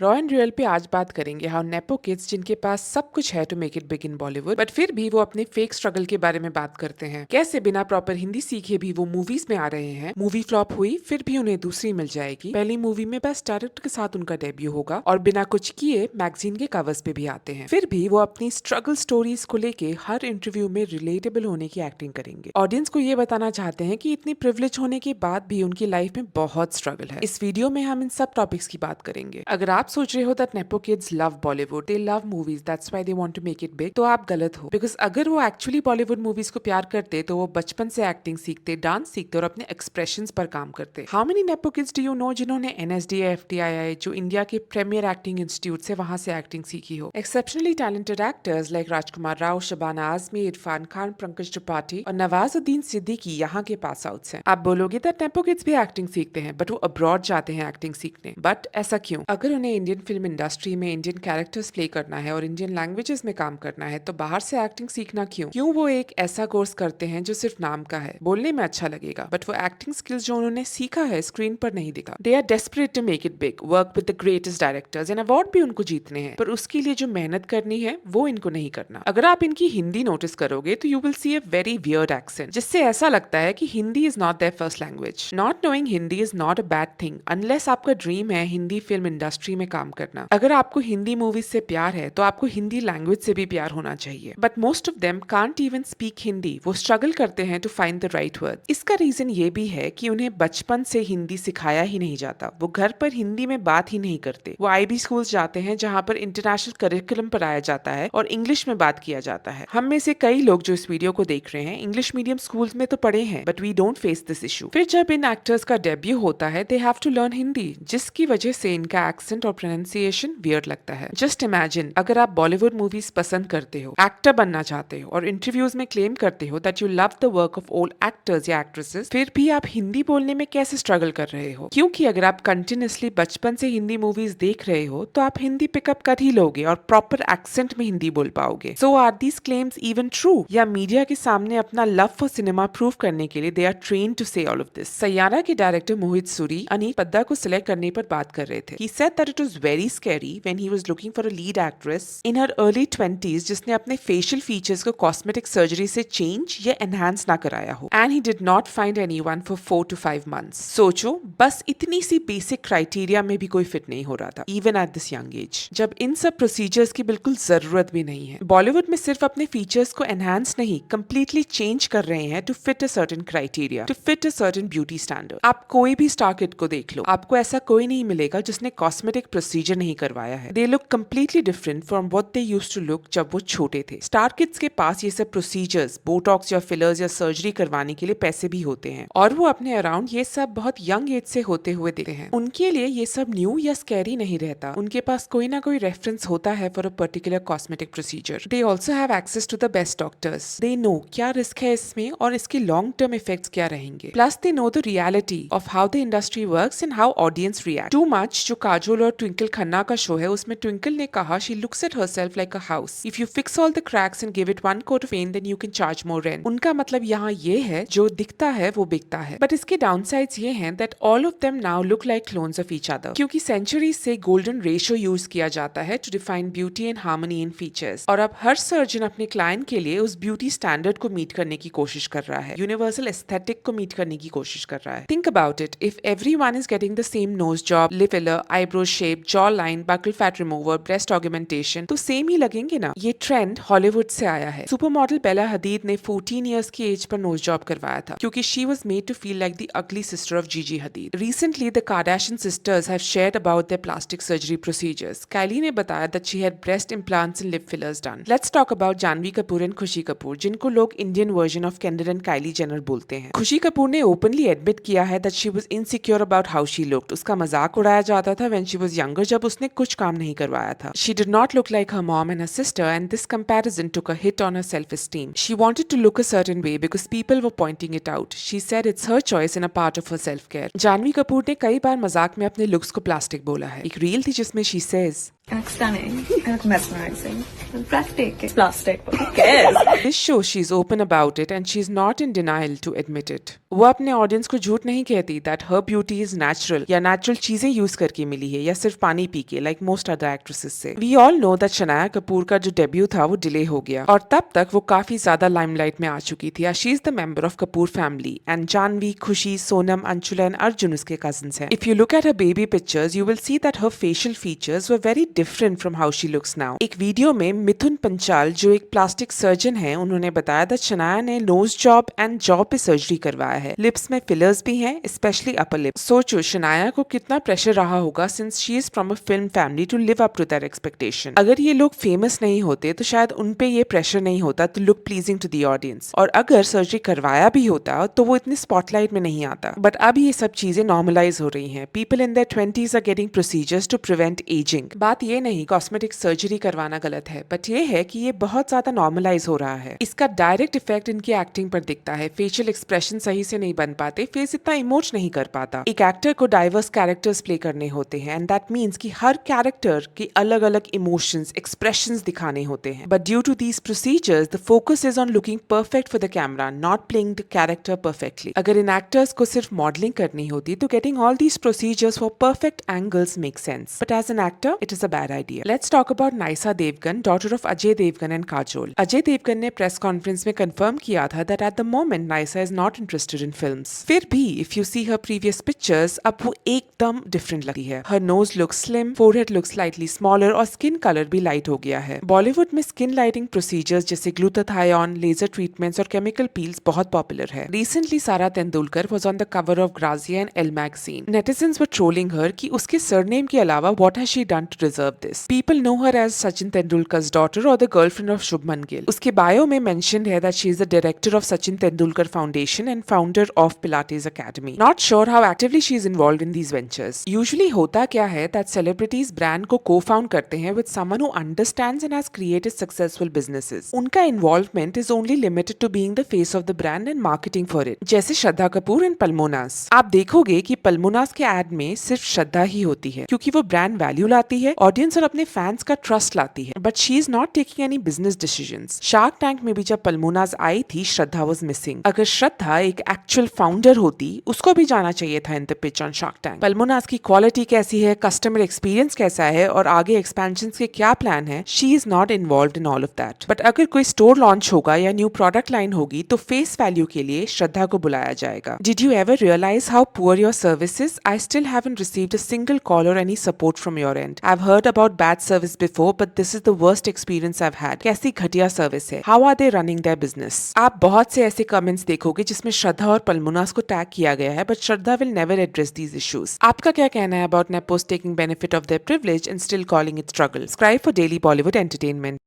Raw and real पे आज बात करेंगे हाउ नेपो किड्स जिनके पास सब कुछ है to make it big in Bollywood but फिर भी वो अपने फेक स्ट्रगल के बारे में बात करते हैं। कैसे बिना प्रॉपर हिंदी सीखे भी वो मूवीज में आ रहे हैं। मूवी फ्लॉप हुई फिर भी उन्हें दूसरी मिल जाएगी। पहली मूवी में बेस्ट डायरेक्टर के साथ उनका डेब्यू होगा और बिना कुछ किए मैगजीन के कवर्स पे भी आते हैं। फिर भी वो अपनी स्ट्रगल स्टोरीज को लेके हर इंटरव्यू में रिलेटेबल होने की एक्टिंग करेंगे। ऑडियंस को ये बताना चाहते हैं कि इतनी प्रिविलेज होने के बाद भी उनकी लाइफ में बहुत स्ट्रगल है। इस वीडियो में हम इन सब टॉपिक्स की बात करेंगे। अगर आप सोच रहे हो that nepo kids love Bollywood, they love movies, that's why they want to make it big, तो आप गलत हो। बिकॉज अगर वो एक्चुअली बॉलीवुड मूवीज को प्यार करते तो वो बचपन से एक्टिंग सीखते, डांस सीखते और अपने एक्सप्रेशंस पर काम करते। How many nepo kids do you know जिन्होंने एनएसडीए, एफटीआईआई जो इंडिया के प्रीमियर एक्टिंग इंस्टीट्यूट से वहां से एक्टिंग सीखी हो। एक्सेप्शनली टैलेंटेड एक्टर्स लाइक राजकुमार राव, शबाना आजमी, इरफान खान, पंकज त्रिपाठी और नवाजुद्दीन सिद्दीकी यहाँ के पास आउट्स हैं। आप बोलोगे दैट नेपो किड्स भी एक्टिंग सीखते हैं बट वो अब्रॉड जाते हैं एक्टिंग सीखने। बट ऐसा क्यों? अगर उन्हें इंडियन फिल्म इंडस्ट्री में इंडियन कैरेक्टर्स प्ले करना है और इंडियन लैंग्वेजेस में काम करना है तो बाहर से एक्टिंग सीखना क्यों? क्यों वो एक ऐसा कोर्स करते हैं जो सिर्फ नाम का है, बोलने में अच्छा लगेगा बट वो एक्टिंग स्किल्स जो उन्होंने सीखा है स्क्रीन पर नहीं दिखा। They are desperate to make it big, work with the greatest directors and award भी उनको जीतने हैं, पर उसके लिए जो मेहनत करनी है वो इनको नहीं करना। अगर आप इनकी हिंदी नोटिस करोगे तो you will see a very weird accent जिससे ऐसा लगता है कि Hindi is not their first language. Not knowing Hindi is not a bad thing unless आपका ड्रीम है हिंदी फिल्म इंडस्ट्री में काम करना। अगर आपको हिंदी मूवीज से प्यार है तो आपको हिंदी लैंग्वेज से भी प्यार होना चाहिए। But most of them can't even speak Hindi. वो स्ट्रगल करते हैं to find the right word. इसका रीजन ये भी है कि उन्हें बचपन से हिंदी सिखाया ही नहीं जाता। वो घर पर हिंदी में बात ही नहीं करते। वो आईबी स्कूल जाते हैं जहाँ पर इंटरनेशनल करिकुलम पढ़ाया जाता है और इंग्लिश में बात किया जाता है। हम में से कई लोग जो इस वीडियो को देख रहे हैं इंग्लिश मीडियम स्कूल्स में तो पढ़े हैं but we don't face this issue. फिर जब इन एक्टर्स का डेब्यू होता है they have to learn Hindi जिसकी वजह से इनका एक्सेंट और प्रोनाउंसिएशन वियर्ड लगता है। जस्ट इमेजिन अगर आप बॉलीवुड मूवीज पसंद करते हो, एक्टर बनना चाहते हो और इंटरव्यूज में क्लेम करते हो that you love the work of all actors या एक्ट्रेसेस, फिर भी आप हिंदी बोलने में कैसे स्ट्रगल कर रहे हो? क्योंकि अगर आप कंटिन्यूअसली बचपन से हिंदी मूवीज देख रहे हो तो आप हिंदी पिकअप कर ही लोगे और प्रॉपर एक्सेंट में हिंदी बोल पाओगे। So are these claims even true या मीडिया के सामने अपना लव फॉर सिनेमा प्रूव करने के लिए दे आर ट्रेन टू से ऑल ऑफ दिस? सैयारा के डायरेक्टर मोहित सूरी अनीत पद्दा को सिलेक्ट करने पर बात कर रहे थे। He said that it was very scary when he was looking for a lead actress in her early 20s जिसने अपने facial features को cosmetic surgery से change या enhance ना कराया हो। And he did not find anyone for 4 to 5 months. सोचो बस इतनी सी basic criteria में भी कोई fit नहीं हो रहा था even at this young age, जब इन सब procedures की बिल्कुल जरूरत भी नहीं है। बॉलीवुड में सिर्फ अपने फीचर्स को enhance नहीं completely change कर रहे हैं to fit a certain criteria, to fit a certain beauty standard। आप कोई भी स्टार किड को देख लो, आपको ऐसा कोई नहीं मिलेगा जिसने कॉस्मेटिक प्रोसीजर नहीं करवाया है। They look completely different from what they used to look जब वो छोटे थे। स्टार किड्स के पास ये सब प्रोसीजर्स, बोटॉक्स या फिलर्स या सर्जरी करवाने के लिए पैसे भी होते हैं और वो अपने अराउंड ये सब बहुत यंग एज से होते हुए देखते हैं। उनके लिए ये सब न्यू या स्कैरी नहीं रहता। उनके पास कोई ना कोई रेफरेंस होता है for a particular cosmetic procedure. They also have access to the best doctors. They know क्या रिस्क है इसमें और इसके लॉन्ग टर्म इफेक्ट्स क्या रहेंगे। Plus they know the reality of how the industry works and how audience react. Too much जो काजोल और ट्विंकल खन्ना का शो है उसमें ट्विंकल ने कहा she looks at herself like a house, if you fix all the cracks and give it one coat of paint then you can charge more rent. उनका मतलब यहाँ ये है जो दिखता है वो बिकता है। बट इसके डाउनसाइड्स ये हैं that all of them now look like clones of each other, क्योंकि सेंचुरीज से गोल्डन रेशियो यूज किया जाता है to define beauty and harmony in features. और अब हर सर्जन अपने क्लाइंट के लिए उस ब्यूटी स्टैंडर्ड को मीट करने की कोशिश कर रहा है, यूनिवर्सल एस्थेटिक को मीट करने की कोशिश कर रहा है। Think about it, if everyone is getting the same nose job, lip filler, eyebrow shape, jaw line, buccal fat remover, breast augmentation, तो सेम ही लगेंगे ना। ये ट्रेंड हॉलीवुड से आया है। सुपर मॉडल बेला हदीद ने 14 इयर्स की एज पर नोज जॉब करवाया था क्योंकि she was made to feel like the ugly sister of Gigi Hadid. Recently the Kardashian sisters have shared about their plastic surgery procedures. Kylie ने बताया that she had breast implants and lip fillers done. Let's talk about Janhvi Kapoor and Khushi Kapoor, जिनको लोग Indian version of Kendall and Kylie Jenner बोलते हैं। खुशी कपूर ने openly admit किया है that she was insecure about how she looked. उसका मजाक उड़ाया जाता था व्हेन शी वाज यंगर जब उसने कुछ काम नहीं करवाया था। She did not look like her mom and her sister and this comparison took a hit on her self esteem. She wanted to look a certain way because people were pointing it out. She said it's her choice and a part of her self care. Janhvi Kapoor ने कई बार मजाक में अपने looks को plastic बोला है। एक reel थी जिसमें she says, I look stunning. I look mesmerizing. I'm breathtaking. It's plastic, but who cares? This shows she's open about it and she's not in denial to admit it. वो अपने audience को झूठ नहीं कहती that her beauty is natural या natural चीजें use करके मिली है या सिर्फ पानी पी के like most other actresses से. We all know that Shanaya Kapoor का जो डेब्यू था वो डिले हो गया और तब तक वो काफी ज्यादा लाइमलाइट में आ चुकी थी. She is the member of Kapoor family and Janvi, खुशी, सोनम, अंशुला and अर्जुन उसके cousins हैं. If you look at her baby pictures, you will see that her facial features were very different from how she looks now. एक video में मिथुन पंचाल जो एक plastic surgeon है उन्होंने बताया that शनाया ने नोज जॉब एंड जॉ पे सर्जरी करवाया है. लिप्स में फिलर्स भी हैं, स्पेशली अपर लिप. सोचो शनाया को कितना प्रेशर रहा होगा since she is from a film family to live up to that expectation. अगर ये लोग फेमस नहीं होते तो शायद उन पे ये प्रेशर नहीं होता to look pleasing to the audience. और अगर सर्जरी करवाया भी होता तो वो इतने स्पॉटलाइट में नहीं आता. बट अब ये सब चीजें नॉर्मलाइज हो रही हैं. People in their 20s are getting procedures to prevent ageing. बात ये नहीं कॉस्मेटिक सर्जरी करवाना गलत है, बट ये है कि ये बहुत ज्यादा नॉर्मलाइज हो रहा है. इसका डायरेक्ट इफेक्ट इनकी एक्टिंग पर दिखता है. फेशियल एक्सप्रेशन सही से नहीं बन पाते, फेस इतना इमोट नहीं कर पाता. एक एक्टर को डाइवर्स कैरेक्टर्स प्ले करने होते हैं एंड दैट मीन्स कि हर कैरेक्टर के अलग अलग इमोशंस, एक्सप्रेशंस दिखाने होते हैं. But due to these procedures the focus is on looking perfect for the camera, not playing the character perfectly. अगर इन एक्टर्स को सिर्फ मॉडलिंग करनी होती तो getting all these procedures for perfect angles make sense. But as an actor it is a bad idea. Let's talk about Nysa Devgan, daughter of Ajay Devgan and Kajol. Ajay Devgan ने press conference में confirm किया था that at the moment Nysa is not interested in films. फिर भी if you see her previous pictures अब वो एकदम different लगती है. Her nose looks slim, forehead looks slightly smaller और स्किन कलर भी लाइट हो गया है. बॉलीवुड में स्किन लाइटिंग प्रोसीजर्स जैसे ग्लूटाथायोन, लेजर ट्रीटमेंट्स और केमिकल पील्स बहुत पॉपुलर है. Recently Sara Tendulkar was on the cover of Grazia and Elle magazine. Netizens were trolling हर कि उसके सरनेम के अलावा what has she done to deserve this. People know her as Sachin Tendulkar's daughter or the girlfriend of Shubman Gill. उसके bio में mentioned है that she is the director of Sachin Tendulkar Foundation and founder of Pilates Academy. Not sure how actively she is involved in these ventures. Usually होता क्या है that celebrities brand को co-found करते हैं with someone who understands and has created successful businesses. उनका involvement is only limited to being the face of the brand and marketing for it. जैसे Shraddha Kapoor and पल्मोनास. आप देखोगे कि पल्मोनास के ad में सिर्फ श्रद्धा ही होती है क्योंकि वो brand value लाती है, ऑडियंस और अपने फैंस का ट्रस्ट लाती है. But she is not taking any business decisions. Shark tank में भी जब पल्मोनास आई थी श्रद्धा वाज मिसिंग. अगर श्रद्धा एक एक्चुअल फाउंडर होती उसको भी जाना चाहिए था in the pitch on Shark Tank. पल्मोनास की क्वालिटी कैसी है, कस्टमर एक्सपीरियंस कैसा है और आगे एक्सपेंशन के क्या प्लान है, she is not involved in all of that. But अगर कोई स्टोर लॉन्च होगा या न्यू प्रोडक्ट लाइन होगी तो फेस वैल्यू के लिए श्रद्धा को बुलाया जाएगा. Did you ever realise how poor your services? I still haven't received a single call or any support from your end. I have heard about bad service before but this is the worst experience I have had. कैसी घटिया service है. How are they running their business? आप बहुत से ऐसे comments देखोगे जिसमें श्रद्धा और पल्मोनास को टैग किया गया है but Shraddha will never address these issues. आपका क्या कहना है about nepos taking benefit of their privilege and still calling it struggle? Subscribe for daily Bollywood entertainment.